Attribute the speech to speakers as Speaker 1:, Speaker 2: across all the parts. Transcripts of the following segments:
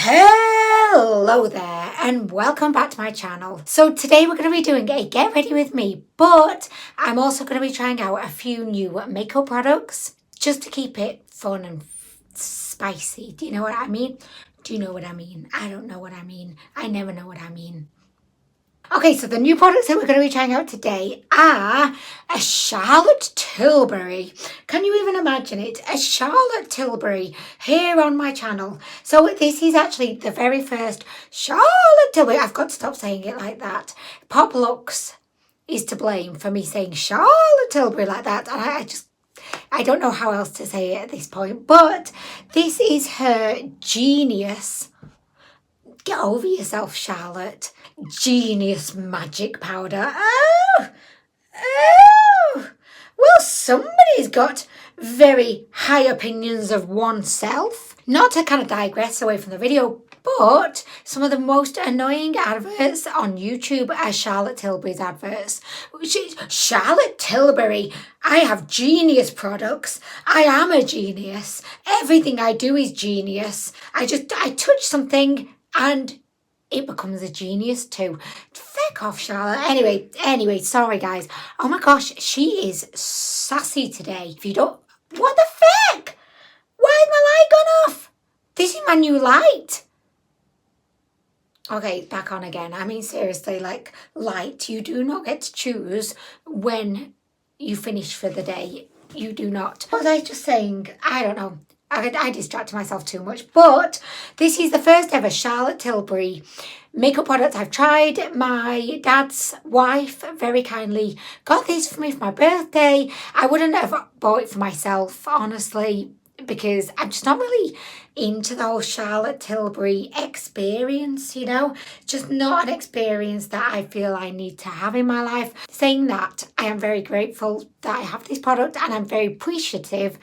Speaker 1: Hello there and welcome back to my channel. So today we're going to be doing a get ready with me, but I'm also going to be trying out a few new makeup products just to keep it fun and spicy. Do you know what I mean? Do you know what I mean? I don't know what I mean. I never know what I mean. Okay, so the new products that we're going to be trying out today are a Charlotte Tilbury. Can you even imagine it? A Charlotte Tilbury here on my channel. So this is actually the very first Charlotte Tilbury. I've got to stop saying it like that. Pop Lux is to blame for me saying Charlotte Tilbury like that. And I don't know how else to say it at this point. But this is her Genius. Get over yourself, Charlotte. Genius magic powder. Oh! Well, somebody's got very high opinions of oneself. Not to kind of digress away from the video, but some of the most annoying adverts on YouTube are Charlotte Tilbury's adverts. Charlotte Tilbury, I have genius products. I am a genius. Everything I do is genius. I touch something and it becomes a genius too. Feck off, Charlotte. Anyway, sorry guys. Oh my gosh, she is sassy today. If you don't, what the feck? Why is my light gone off? This is my new light. Okay, back on again. I mean, seriously, like light, you do not get to choose when you finish for the day. You do not. What was I just saying? I don't know. I distracted myself too much, but this is the first ever Charlotte Tilbury makeup product I've tried. My dad's wife very kindly got this for me for my birthday. I wouldn't have bought it for myself, honestly, because I'm just not really into the whole Charlotte Tilbury experience, you know, just not an experience that I feel I need to have in my life. Saying that, I am very grateful that I have this product and I'm very appreciative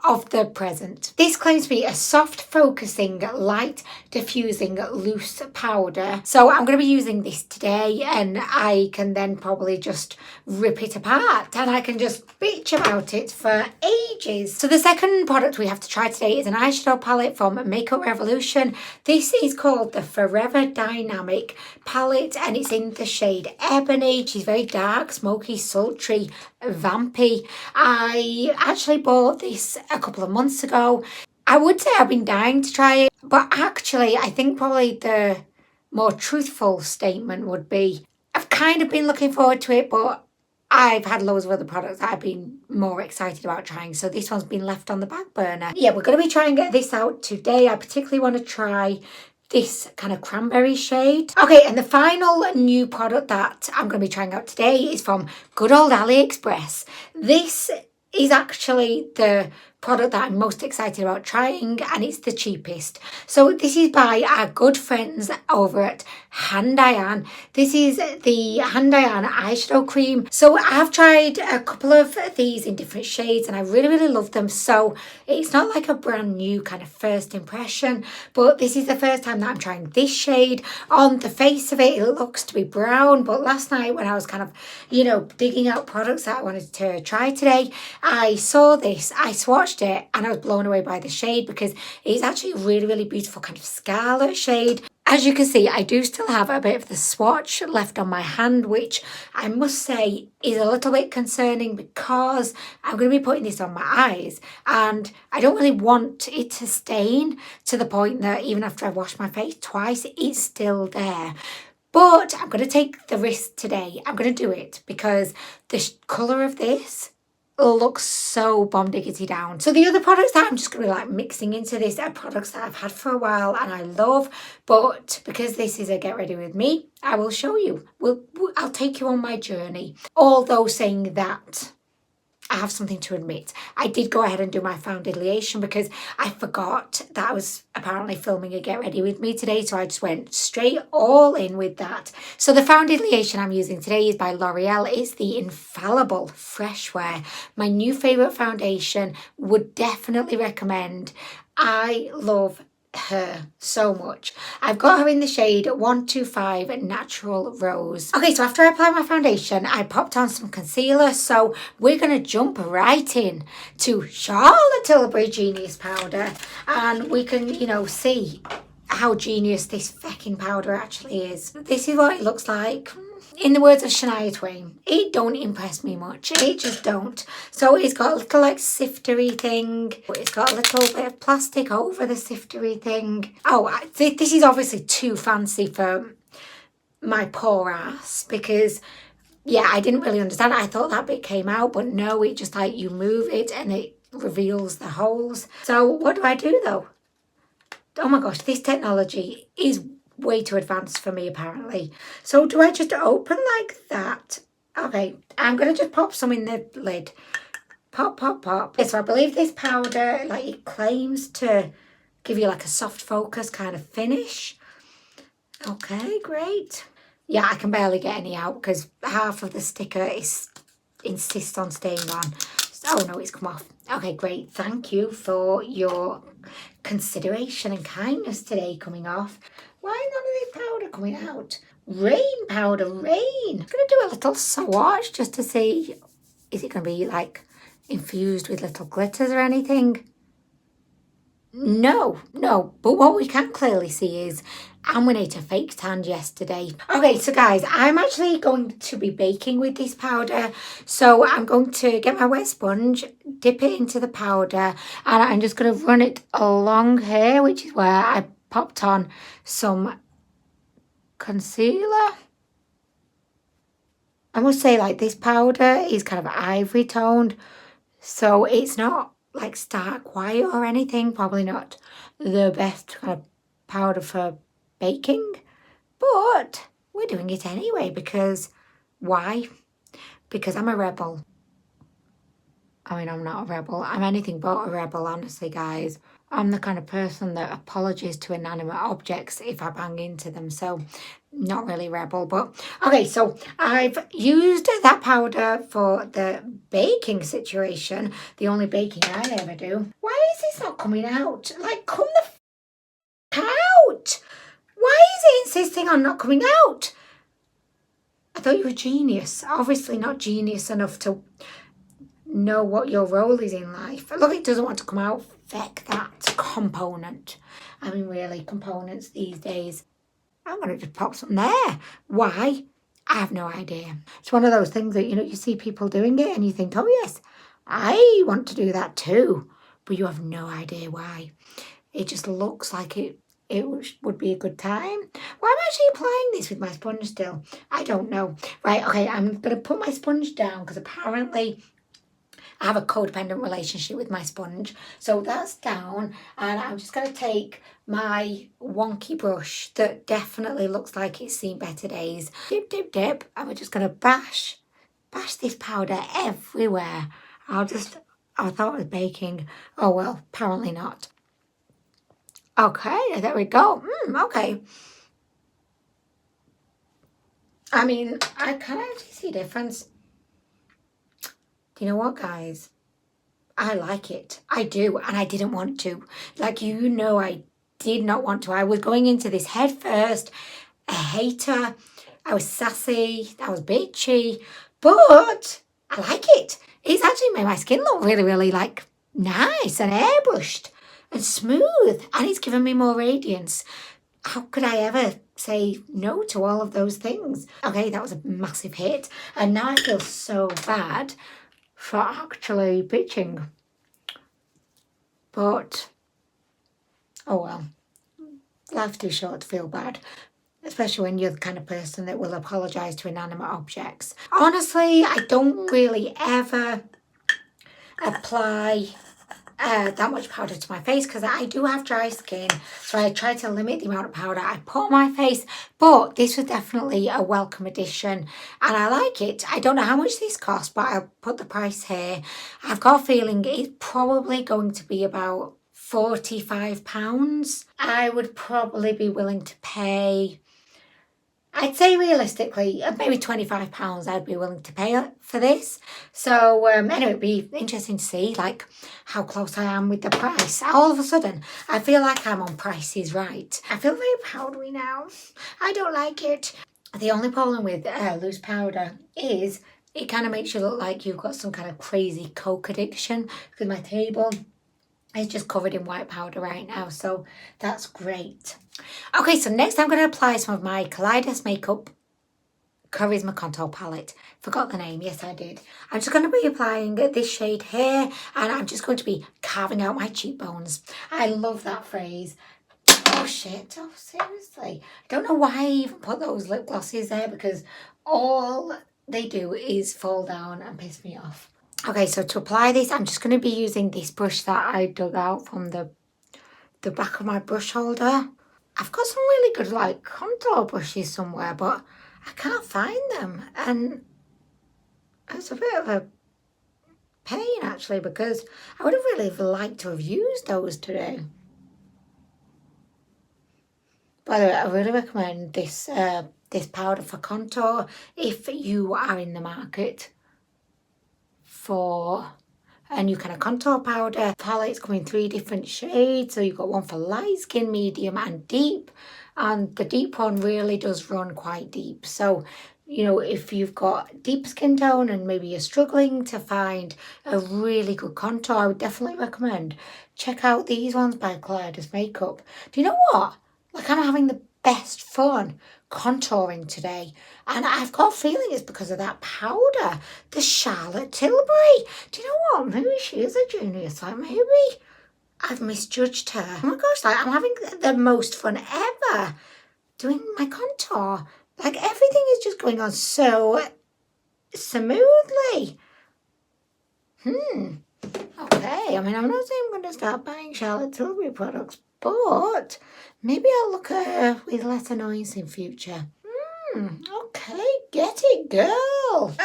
Speaker 1: of the present. This claims to be a soft focusing, light diffusing loose powder. So I'm going to be using this today and I can then probably just rip it apart and I can just bitch about it for ages. So the second product we have to try today is an eyeshadow palette from Makeup Revolution. This is called the Forever Dynamic palette and it's in the shade Ebony. She's very dark, smoky, sultry, vampy. I actually bought this a couple of months ago. I would say I've been dying to try it, but actually I think probably the more truthful statement would be I've kind of been looking forward to it, but I've had loads of other products that I've been more excited about trying, so this one's been left on the back burner. Yeah, we're going to be trying to get this out today. I particularly want to try this kind of cranberry shade. Okay, and the final new product that I'm going to be trying out today is from good old AliExpress. This is actually the product that I'm most excited about trying and it's the cheapest. So this is by our good friends over at Anwen. This is the Anwen eyeshadow cream. So I've tried a couple of these in different shades and I really love them. So it's not like a brand new kind of first impression, but this is the first time that I'm trying this shade. On the face of it, it looks to be brown, but last night when I was kind of, you know, digging out products that I wanted to try today, I saw this, I swatched it and I was blown away by the shade because it's actually a really beautiful kind of scarlet shade. As you can see, I do still have a bit of the swatch left on my hand, which I must say is a little bit concerning because I'm going to be putting this on my eyes and I don't really want it to stain to the point that even after I've washed my face twice, it's still there. But I'm going to take the risk today. I'm going to do it because the colour of this looks so bomb diggity down. So the other products that I'm just going to be like mixing into this are products that I've had for a while and I love, but because this is a get ready with me, I will show you. I'll take you on my journey. Although saying that, I have something to admit. I did go ahead and do my foundation because I forgot that I was apparently filming a get ready with me today, so I just went straight all in with that. So the foundation I'm using today is by L'Oreal. It's the Infallible Fresh Wear. My new favourite foundation, would definitely recommend. I love her so much. I've got her in the shade 125 Natural Rose. Okay, so after I applied my foundation, I popped on some concealer, so we're going to jump right in to Charlotte Tilbury Genius Powder and we can, you know, see how genius this fecking powder actually is. This is what it looks like. In the words of Shania Twain, it don't impress me much. It just don't. So it's got a little like siftery thing. It's got a little bit of plastic over the siftery thing. Oh, this is obviously too fancy for my poor ass because, yeah, I didn't really understand. I thought that bit came out, but no, it just like you move it and it reveals the holes. So what do I do though? Oh my gosh, this technology is way too advanced for me apparently. So do I just open like that? Okay, I'm going to just pop some in the lid. Pop, pop, pop. So I believe this powder, like it claims to give you like a soft focus kind of finish. Okay, great. Yeah, I can barely get any out because half of the sticker insists on staying on. Oh no, it's come off. Okay, great. Thank you for your consideration and kindness today coming off. Why none of this powder coming out? Rain powder, rain. I'm going to do a little swatch just to see, is it going to be like infused with little glitters or anything? No, but what we can clearly see is Anwen ate a fake tan yesterday. Okay, so guys, I'm actually going to be baking with this powder. So I'm going to get my wet sponge, dip it into the powder, and I'm just going to run it along here, which is where I popped on some concealer. I must say, like, this powder is kind of ivory toned, so it's not like stark white or anything. Probably not the best kind of powder for baking, but we're doing it anyway because why? Because I'm a rebel. I mean, I'm not a rebel. I'm anything but a rebel, honestly, guys. I'm the kind of person that apologises to inanimate objects if I bang into them. So, not really rebel. But, okay, so I've used that powder for the baking situation. The only baking I ever do. Why is this not coming out? Like, come the out! Why is it insisting on not coming out? I thought you were genius. Obviously not genius enough to know what your role is in life. Look, it doesn't want to come out. Feck that component. I mean, really, components these days. I'm going to just pop some there. Why? I have no idea. It's one of those things that, you see people doing it and you think, oh yes, I want to do that too. But you have no idea why. It just looks like it would be a good time. Why am I actually applying this with my sponge still? I don't know. Right, okay, I'm going to put my sponge down because apparently I have a codependent relationship with my sponge. So that's down, and I'm just going to take my wonky brush that definitely looks like it's seen better days. Dip, dip, dip, and we're just going to bash this powder everywhere. I thought it was baking. Oh well, apparently not. Okay, there we go. Okay. I mean, I can actually see a difference. Do you know what, guys? I like it. I do, and I didn't want to. Like, I did not want to. I was going into this head first, a hater. I was sassy. I was bitchy. But I like it. It's actually made my skin look really, really, like, nice and airbrushed and smooth. And it's given me more radiance. How could I ever say no to all of those things? Okay, that was a massive hit. And now I feel so bad for actually bitching. But, oh well, life's too short to feel bad. Especially when you're the kind of person that will apologise to inanimate objects. Honestly, I don't really ever apply that much powder to my face because I do have dry skin, so I try to limit the amount of powder I put on my face. But this was definitely a welcome addition and I like it. I don't know how much this cost, but I'll put the price here. I've got a feeling it's probably going to be about £45. I would probably be willing to pay, I'd say realistically, maybe £25 I'd be willing to pay for this. So anyway, it'd be interesting to see like how close I am with the price. All of a sudden, I feel like I'm on Price is Right. I feel very powdery now. I don't like it. The only problem with loose powder is it kind of makes you look like you've got some kind of crazy coke addiction because my table It's just covered in white powder right now, so that's great. Okay, so next I'm going to apply some of my Kaleidos Makeup Charisma Contour Palette. Forgot the name, yes I did. I'm just going to be applying this shade here, and I'm just going to be carving out my cheekbones. I love that phrase. Oh shit, oh seriously. I don't know why I even put those lip glosses there, because all they do is fall down and piss me off. Okay, so to apply this, I'm just going to be using this brush that I dug out from the back of my brush holder. I've got some really good like contour brushes somewhere, but I can't find them. And it's a bit of a pain actually, because I would have really liked to have used those today. By the way, I really recommend this this powder for contour if you are in the market for a new kind of contour powder. Palette's come in 3 different shades, so you've got one for light skin, medium and deep, and the deep one really does run quite deep. So you know, if you've got deep skin tone and maybe you're struggling to find a really good contour, I would definitely recommend check out these ones by Kaleidos Makeup. Do you know what? Like, I'm having the best fun contouring today, and I've got a feeling it's because of that powder, the Charlotte Tilbury. Do you know what? Maybe she is a genius. Like, maybe I've misjudged her. Oh my gosh, like, I'm having the most fun ever doing my contour. Like, everything is just going on so smoothly. Okay, I mean, I'm not saying I'm going to start buying Charlotte Tilbury products, but maybe I'll look at her with less annoyance in future. Okay, get it, girl.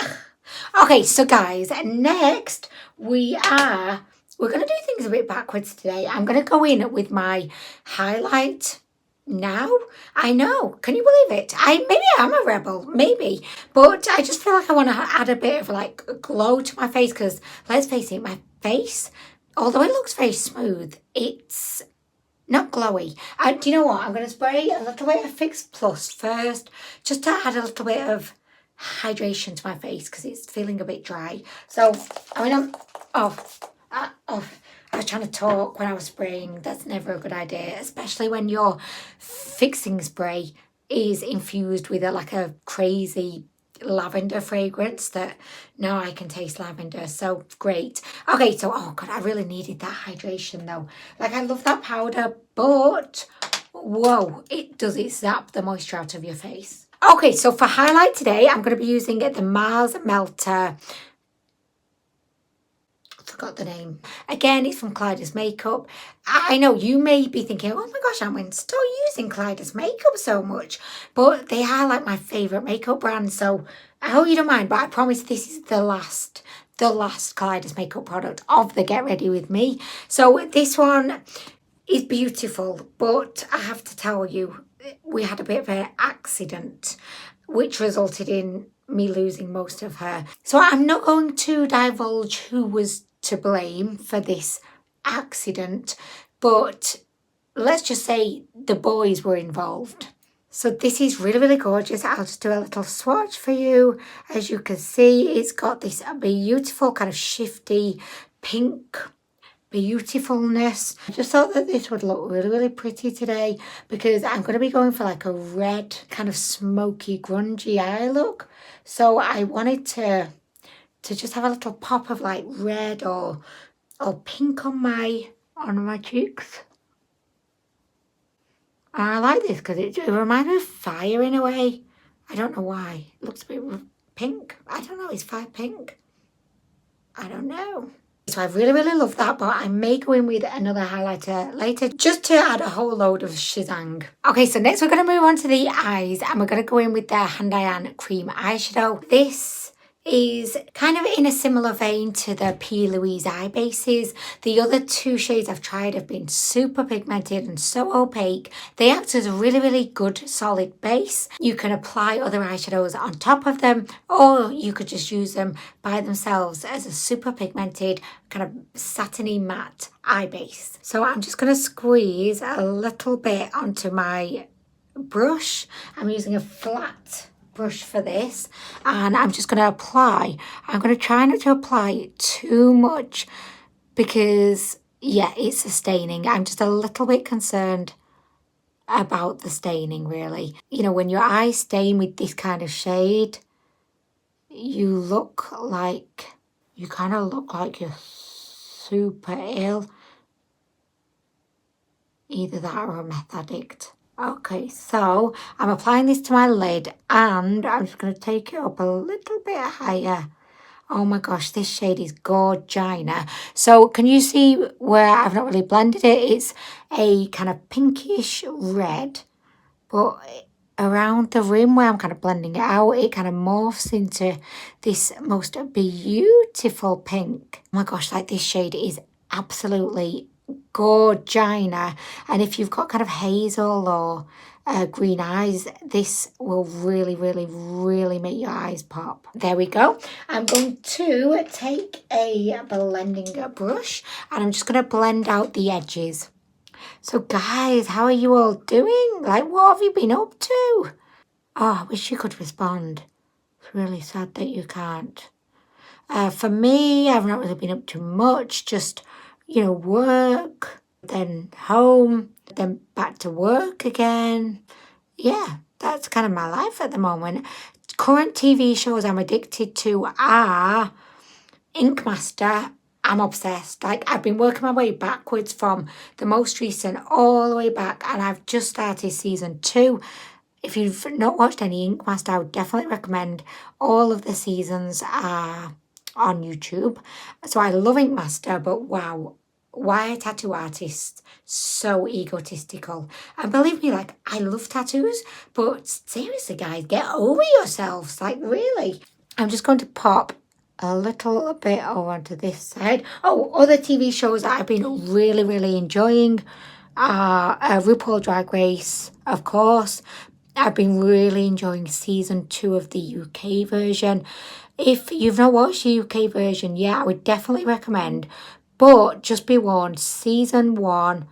Speaker 1: Okay, so guys, next we're going to do things a bit backwards today. I'm going to go in with my highlight now. I know, can you believe it? Maybe I'm a rebel, maybe, but I just feel like I want to add a bit of like glow to my face, because let's face it, my face, although it looks very smooth, it's not glowy. Do you know what? I'm going to spray a little bit of Fix Plus first, just to add a little bit of hydration to my face, because it's feeling a bit dry. So, I mean, I was trying to talk when I was spraying. That's never a good idea, especially when your fixing spray is infused with like a crazy lavender fragrance that now I can taste lavender. So great. Okay, so oh god, I really needed that hydration though. Like, I love that powder, but whoa, it zap the moisture out of your face. Okay, so for highlight today, I'm going to be using the Mars Melter. Forgot the name. Again, it's from Kaleidos Makeup. I know you may be thinking, oh my gosh, Anwen, stop using Kaleidos Makeup so much, but they are like my favourite makeup brand, so I hope you don't mind, but I promise this is the last Kaleidos Makeup product of the Get Ready With Me. So this one is beautiful, but I have to tell you, we had a bit of an accident which resulted in me losing most of her. So I'm not going to divulge who was to blame for this accident, but let's just say the boys were involved. So this is really, really gorgeous. I'll just do a little swatch for you. As you can see, it's got this beautiful kind of shifty pink beautifulness. I just thought that this would look really, really pretty today, because I'm going to be going for like a red kind of smoky grungy eye look. So I wanted to just have a little pop of like red or pink on my cheeks. And I like this because it reminds me of fire in a way. I don't know why. It looks a bit pink. I don't know, is fire pink? I don't know. So I really, really love that, but I may go in with another highlighter later just to add a whole load of shizang. Okay, so next we're going to move on to the eyes, and we're going to go in with the Handayan Cream Eyeshadow. This is kind of in a similar vein to the P. Louise eye bases. The other 2 shades I've tried have been super pigmented and so opaque. They act as a really, really good solid base. You can apply other eyeshadows on top of them, or you could just use them by themselves as a super pigmented kind of satiny matte eye base. So I'm just going to squeeze a little bit onto my brush. I'm using a flat brush for this, and I'm just going to apply. I'm going to try not to apply too much, because yeah, it's the staining. I'm just a little bit concerned about the staining, really. You know, when your eyes stain with this kind of shade, you kind of look like you're super ill. Either that or a meth addict. Okay, so I'm applying this to my lid and I'm just going to take it up a little bit higher. Oh my gosh, this shade is gorgina. So can you see where I've not really blended it? It's a kind of pinkish red, but around the rim where I'm kind of blending it out, it kind of morphs into this most beautiful pink. Oh my gosh, like this shade is absolutely gorgina. And if you've got kind of hazel or green eyes, this will really, really, really make your eyes pop. There we go. I'm going to take a blending brush and I'm just going to blend out the edges. So guys, how are you all doing? Like, what have you been up to? Oh, I wish you could respond. It's really sad that you can't. For me, I've not really been up to much, just, you know, work, then home, then back to work again. Yeah, that's kind of my life at the moment. Current TV shows I'm addicted to are Ink Master. I'm obsessed. Like, I've been working my way backwards from the most recent all the way back, and I've just started season 2. If you've not watched any Ink Master, I would definitely recommend. All of the seasons are on YouTube. So I love Ink Master, but wow, why are tattoo artists so egotistical? And believe me, like, I love tattoos, but seriously, guys, get over yourselves. Like, really. I'm just going to pop a little bit over onto this side. Oh, other TV shows that I've been really, really enjoying are RuPaul Drag Race, of course. I've been really enjoying season 2 of the UK version. If you've not watched the UK version, yeah, I would definitely recommend. But just be warned, season 1,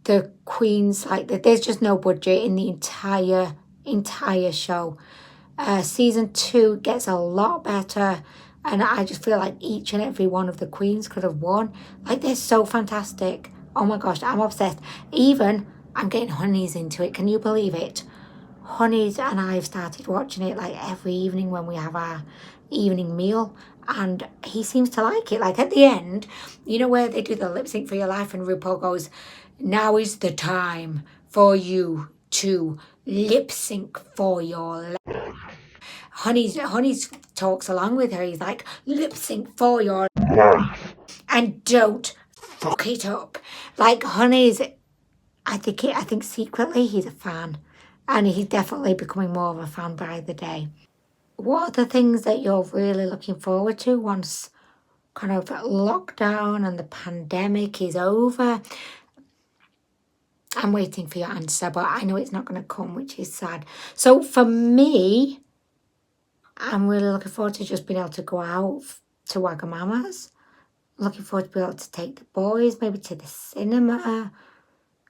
Speaker 1: the queens, like, there's just no budget in the entire show. Season 2 gets a lot better, and I just feel like each and every one of the queens could have won. Like, they're so fantastic. Oh my gosh, I'm obsessed. Even I'm getting Honeys into it. Can you believe it? Honeys and I've started watching it like every evening when we have our evening meal, and he seems to like it. Like, at the end, you know where they do the lip sync for your life and RuPaul goes, "Now is the time for you to lip sync for your life." Honey's talks along with her. He's like, "Lip sync for your life and don't fuck it up." Like, Honey's, I think secretly he's a fan, and he's definitely becoming more of a fan by the day. What are the things that you're really looking forward to once kind of lockdown and the pandemic is over? I'm waiting for your answer, but I know it's not going to come, which is sad. So for me, I'm really looking forward to just being able to go out to Wagamama's. Looking forward to being able to take the boys maybe to the cinema,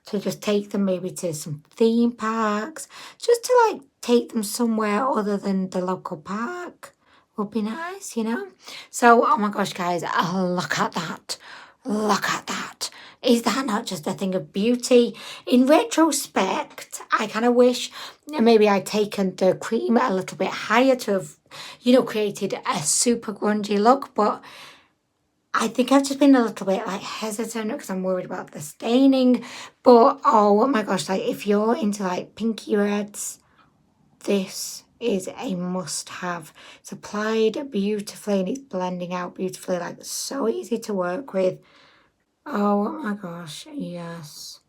Speaker 1: to just take them maybe to some theme parks, just to like take them somewhere other than the local park would be nice, you know? So, oh my gosh, guys, look at that. Look at that. Is that not just a thing of beauty? In retrospect, I kind of wish maybe I'd taken the cream a little bit higher to have, you know, created a super grungy look, but I think I've just been a little bit like hesitant because I'm worried about the staining. But oh my gosh, like, if you're into like pinky reds, this is a must have. It's applied beautifully and it's blending out beautifully, like, so easy to work with. Oh my gosh, yes.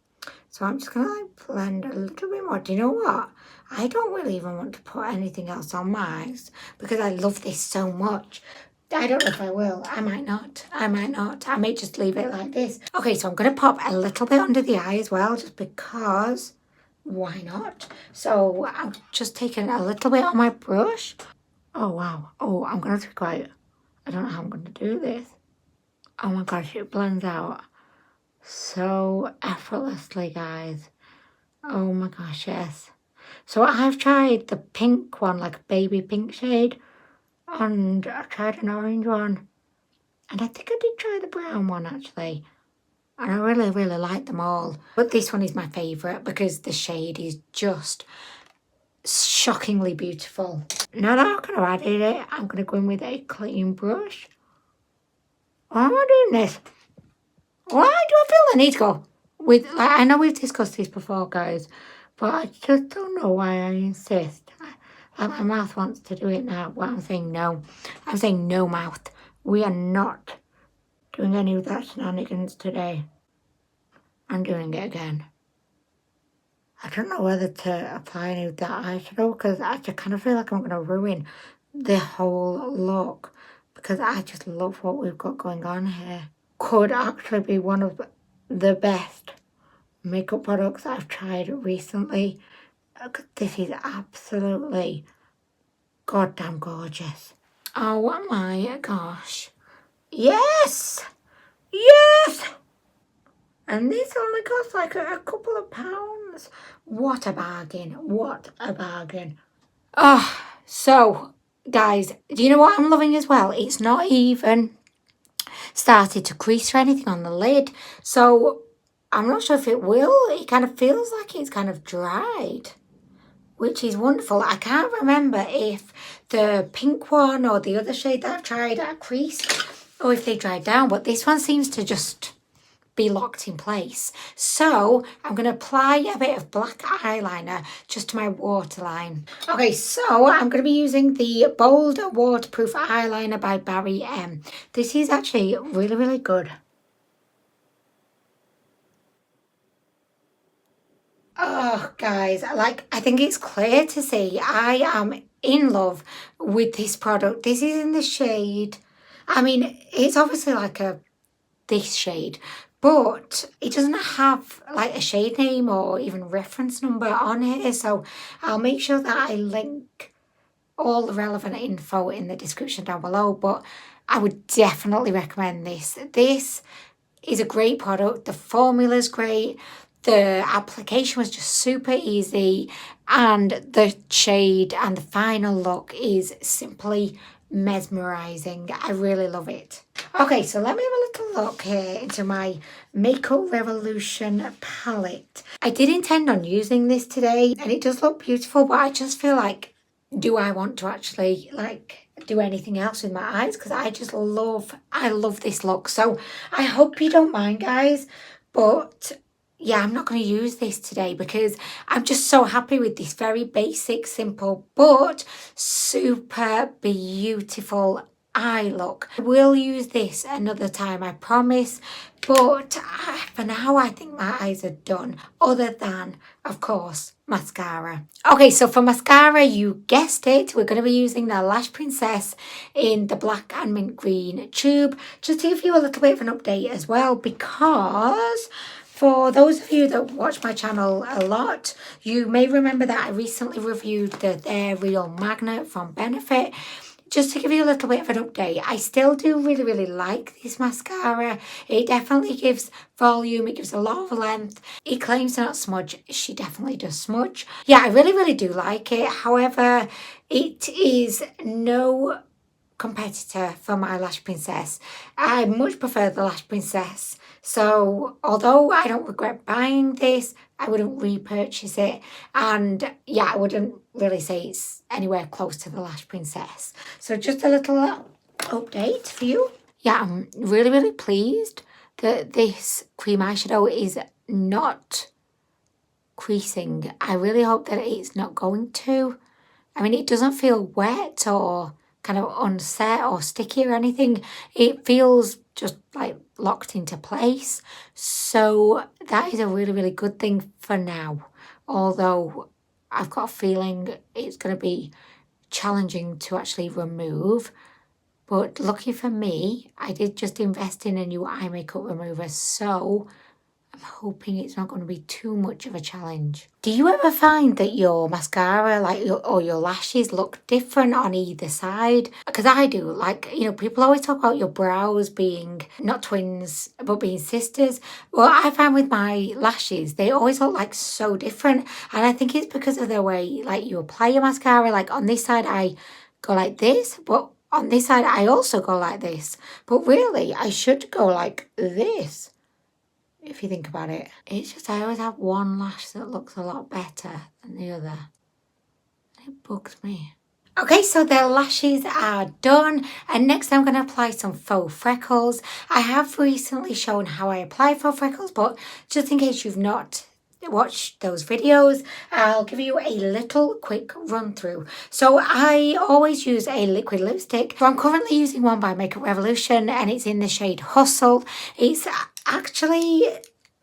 Speaker 1: So I'm just gonna like blend a little bit more. Do you know what? I don't really even want to put anything else on my eyes because I love this so much. I don't know if I will. I might not. I might not. I may just leave it like this. Okay, so I'm going to pop a little bit under the eye as well, just because, why not? So I'm just taking a little bit on my brush. Oh, wow. Oh, I'm going to be quiet. I don't know how I'm going to do this. Oh my gosh, it blends out so effortlessly, guys. Oh my gosh, yes. So I've tried the pink one, like a baby pink shade, and I tried an orange one. And I think I did try the brown one, actually. And I really, really like them all. But this one is my favourite because the shade is just shockingly beautiful. Now that I've kind of added it, I'm going to go in with a clean brush. Why am I doing this? Why do I feel I need to go with, like, I know we've discussed this before, guys, but I just don't know why I insist. Like, my mouth wants to do it now, but I'm saying no. I'm saying no, mouth. We are not doing any of that shenanigans today. I'm doing it again. I don't know whether to apply any of that eyeshadow because I just kind of feel like I'm going to ruin the whole look because I just love what we've got going on here. Could actually be one of the best makeup products I've tried recently. This is absolutely goddamn gorgeous. Oh my gosh. Yes! Yes! And this only costs like a couple of pounds. What a bargain. What a bargain. Oh, so guys, do you know what I'm loving as well? It's not even started to crease or anything on the lid. So I'm not sure if it will. It kind of feels like it's kind of dried, which is wonderful. I can't remember if the pink one or the other shade that I've tried at crease or if they dried down, but this one seems to just be locked in place. So I'm going to apply a bit of black eyeliner just to my waterline. Okay, so I'm going to be using the Bold Waterproof Eyeliner by Barry M. This is actually really, really good. Oh, guys, like, I think it's clear to see I am in love with this product. This is in the shade, I mean, it's obviously like this shade, but it doesn't have like a shade name or even reference number on here. So I'll make sure that I link all the relevant info in the description down below. But I would definitely recommend this. This is a great product. The formula's great. The application was just super easy, and the shade and the final look is simply mesmerizing. I really love it. Okay, so let me have a little look here into my Makeup Revolution palette. I did intend on using this today, and it does look beautiful, but I just feel like, do I want to actually like do anything else with my eyes? Because I love this look. So I hope you don't mind, guys, but yeah, I'm not going to use this today because I'm just so happy with this very basic, simple, but super beautiful eye look. I will use this another time, I promise, but for now I think my eyes are done, other than, of course, mascara. Okay, so for mascara, you guessed it, we're going to be using the Lash Princess in the black and mint green tube, just to give you a little bit of an update as well, because for those of you that watch my channel a lot, you may remember that I recently reviewed the They're Real Magnet from Benefit. Just to give you a little bit of an update, I still do really, really like this mascara. It definitely gives volume, it gives a lot of length. It claims to not smudge. She definitely does smudge. Yeah, I really, really do like it. However, it is no competitor for my Lash Princess. I much prefer the Lash Princess. So although I don't regret buying this, I wouldn't repurchase it. And yeah, I wouldn't really say it's anywhere close to the Lash Princess. So just a little update for you. Yeah, I'm really, really pleased that this cream eyeshadow is not creasing. I really hope that it's not going to. I mean, it doesn't feel wet or kind of unset or sticky or anything. It feels just like locked into place. So that is a really, really good thing for now. Although I've got a feeling it's going to be challenging to actually remove. But lucky for me, I did just invest in a new eye makeup remover. So I'm hoping it's not going to be too much of a challenge. Do you ever find that your mascara or your lashes look different on either side? Because I do. Like, you know, people always talk about your brows being not twins, but being sisters. Well, I find with my lashes, they always look like so different. And I think it's because of the way like you apply your mascara. Like on this side, I go like this, but on this side, I also go like this. But really, I should go like this. if you think about it. It's just I always have one lash that looks a lot better than the other. It bugs me. Okay, so the lashes are done, and next I'm going to apply some faux freckles. I have recently shown how I apply faux freckles, but just in case you've not watched those videos, I'll give you a little quick run through. So I always use a liquid lipstick. So I'm currently using one by Makeup Revolution, and it's in the shade Hustle. It's actually,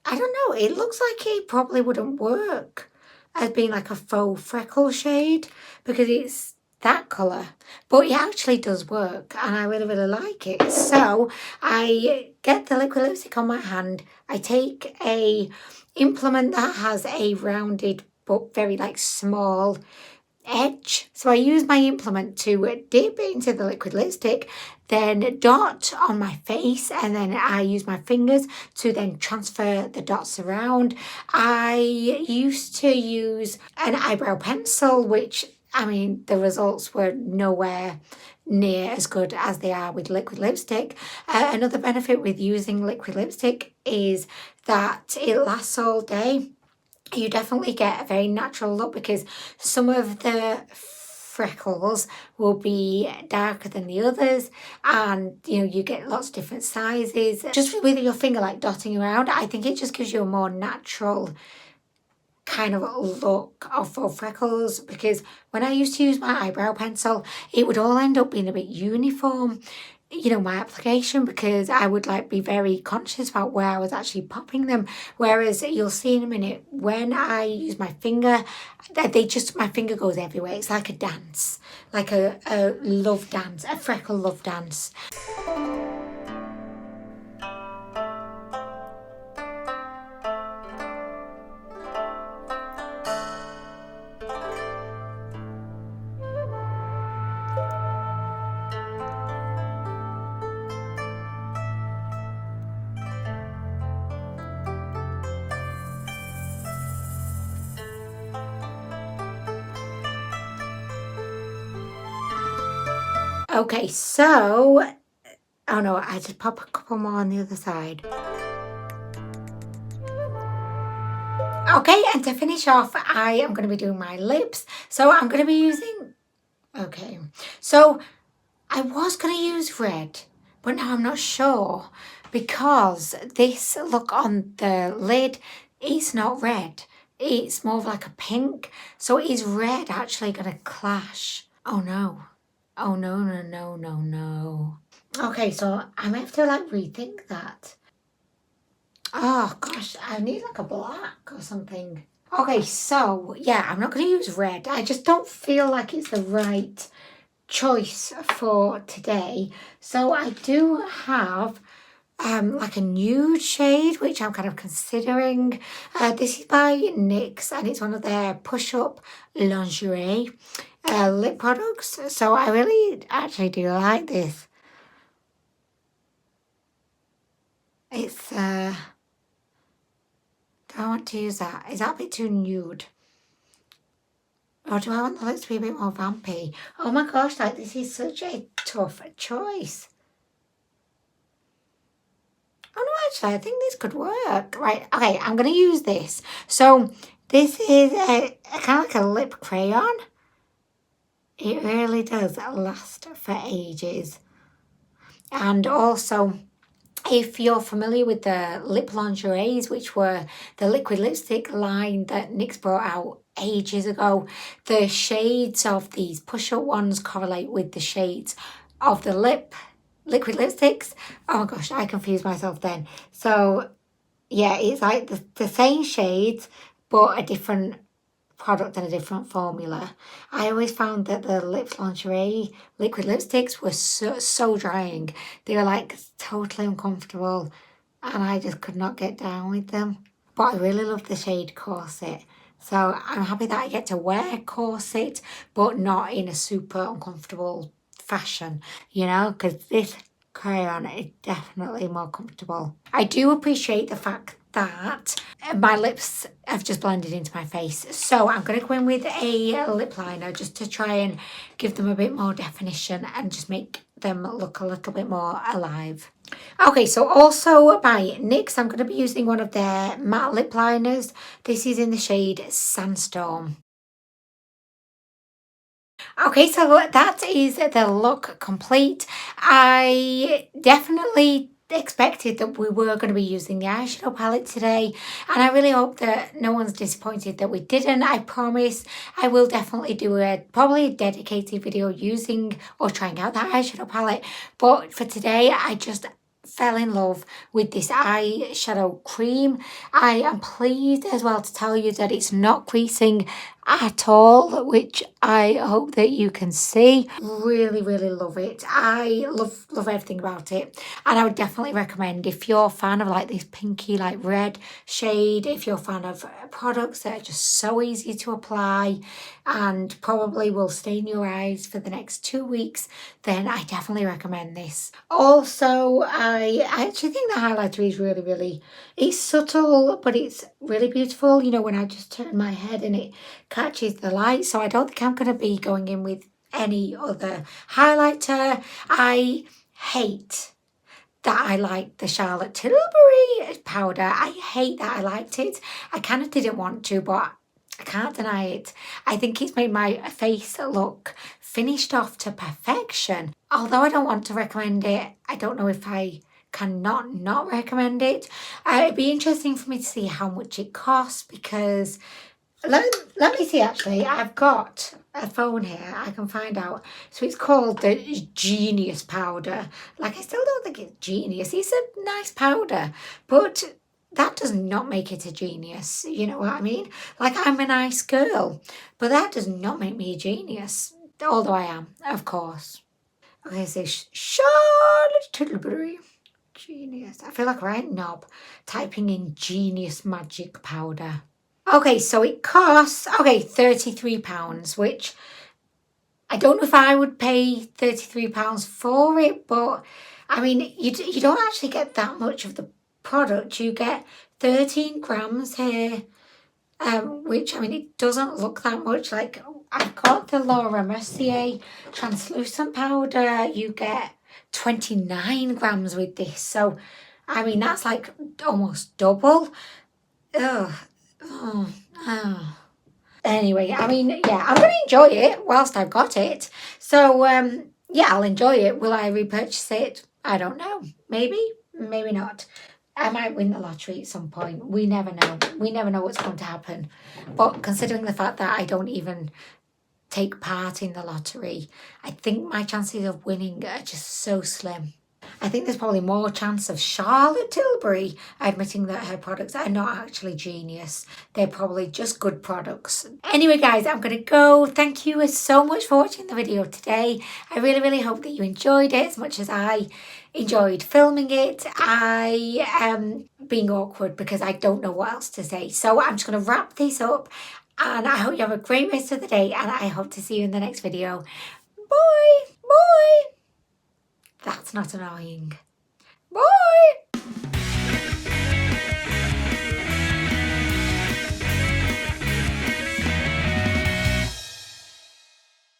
Speaker 1: I don't know, it looks like it probably wouldn't work as being like a faux freckle shade because it's that colour, but it actually does work and I really like it. So I get the liquid lipstick on my hand, I take a implement that has a rounded but very like small edge, so I use my implement to dip into the liquid lipstick, then dot on my face, and then I use my fingers to then transfer the dots around. I used to use an eyebrow pencil, which I mean the results were nowhere near as good as they are with liquid lipstick. Another benefit with using liquid lipstick is that it lasts all day. You definitely get a very natural look because some of the freckles will be darker than the others, and you know you get lots of different sizes. Just with your finger like dotting around, I think it just gives you a more natural kind of look of faux freckles, because when I used to use my eyebrow pencil it would all end up being a bit uniform, you know, my application, because I would like be very conscious about where I was actually popping them, whereas you'll see in a minute when I use my finger, my finger goes everywhere. It's like a dance, like a love dance, a freckle love dance. Okay, so, oh no, I just pop a couple more on the other side. Okay, and to finish off, I am going to be doing my lips. So I'm going to be using, okay, so I was going to use red, but now I'm not sure because this look on the lid, it's not red. It's more of like a pink. So is red actually going to clash? Oh no. Oh no, no, no, no, no. Okay, so I might have to like rethink that. Oh gosh, I need like a black or something. Okay, so yeah, I'm not going to use red. I just don't feel like it's the right choice for today. So I do have like a nude shade which I'm kind of considering. This is by NYX and it's one of their push-up lingerie lip products. So I really actually do like this. It's do I want to use that? Is that a bit too nude? Or do I want the lips to be a bit more vampy? Oh my gosh, like this is such a tough choice. Oh no, actually, I think this could work. Right, okay, I'm going to use this. So this is a kind of like a lip crayon. It really does last for ages. And also, if you're familiar with the lip lingeries, which were the liquid lipstick line that NYX brought out ages ago, the shades of these push-up ones correlate with the shades of the liquid lipsticks. Oh my gosh, I confused myself then. So yeah, it's like the same shades, but a different product and a different formula. I always found that the lip lingerie liquid lipsticks were so drying. They were like totally uncomfortable and I just could not get down with them. But I really love the shade Corset. So I'm happy that I get to wear corset, but not in a super uncomfortable fashion, you know, because this crayon is definitely more comfortable. I do appreciate the fact that, my lips have just blended into my face. So I'm going to go in with a lip liner just to try and give them a bit more definition and just make them look a little bit more alive. Okay, so also by NYX, I'm going to be using one of their matte lip liners. This is in the shade Sandstorm. Okay, so that is the look complete. I definitely expected that we were going to be using the eyeshadow palette today, and I really hope that no one's disappointed that we didn't. I promise I will definitely do probably a dedicated video using or trying out that eyeshadow palette, but for today I just fell in love with this eyeshadow cream. I am pleased as well to tell you that it's not creasing at all, which I hope that you can see. Really love it. I love everything about it, and I would definitely recommend if you're a fan of like this pinky like red shade, if you're a fan of products that are just so easy to apply and probably will stay in your eyes for the next 2 weeks, then I definitely recommend this. Also, I actually think the highlighter is really, it's subtle, but it's really beautiful. You know, when I just turn my head and it catches the light. So I don't think I'm going to be going in with any other highlighter. I hate that I liked the Charlotte Tilbury powder. I hate that I liked it. I kind of didn't want to, but I can't deny it. I think it's made my face look finished off to perfection. Although I don't want to recommend it, I don't know if I cannot not recommend it. It'd be interesting for me to see how much it costs, because let me see, actually. I've got a phone here. I can find out. So it's called the Genius powder. Like, I still don't think it's genius. It's a nice powder, but that does not make it a genius. You know what I mean? Like, I'm a nice girl, but that does not make me a genius. Although I am, of course. Okay, so Charlotte Tilbury. Genius. I feel like a right knob typing in Genius Magic Powder. Okay, so it costs, £33, which I don't know if I would pay £33 for it, but I mean, you don't actually get that much of the product. You get 13 grams here, which, I mean, it doesn't look that much. Like, I've got the Laura Mercier translucent powder. You get 29 grams with this. So, I mean, that's like almost double. Ugh. Oh. Anyway, I mean, yeah, I'm going to enjoy it whilst I've got it. So, yeah, I'll enjoy it. Will I repurchase it? I don't know. Maybe, maybe not. I might win the lottery at some point. We never know. We never know what's going to happen. But considering the fact that I don't even take part in the lottery, I think my chances of winning are just so slim. I think there's probably more chance of Charlotte Tilbury admitting that her products are not actually genius. They're probably just good products. Anyway, guys, I'm going to go. Thank you so much for watching the video today. I really hope that you enjoyed it as much as I enjoyed filming it. I am being awkward because I don't know what else to say. So I'm just going to wrap this up, and I hope you have a great rest of the day, and I hope to see you in the next video. Bye! Bye! That's not annoying. Bye!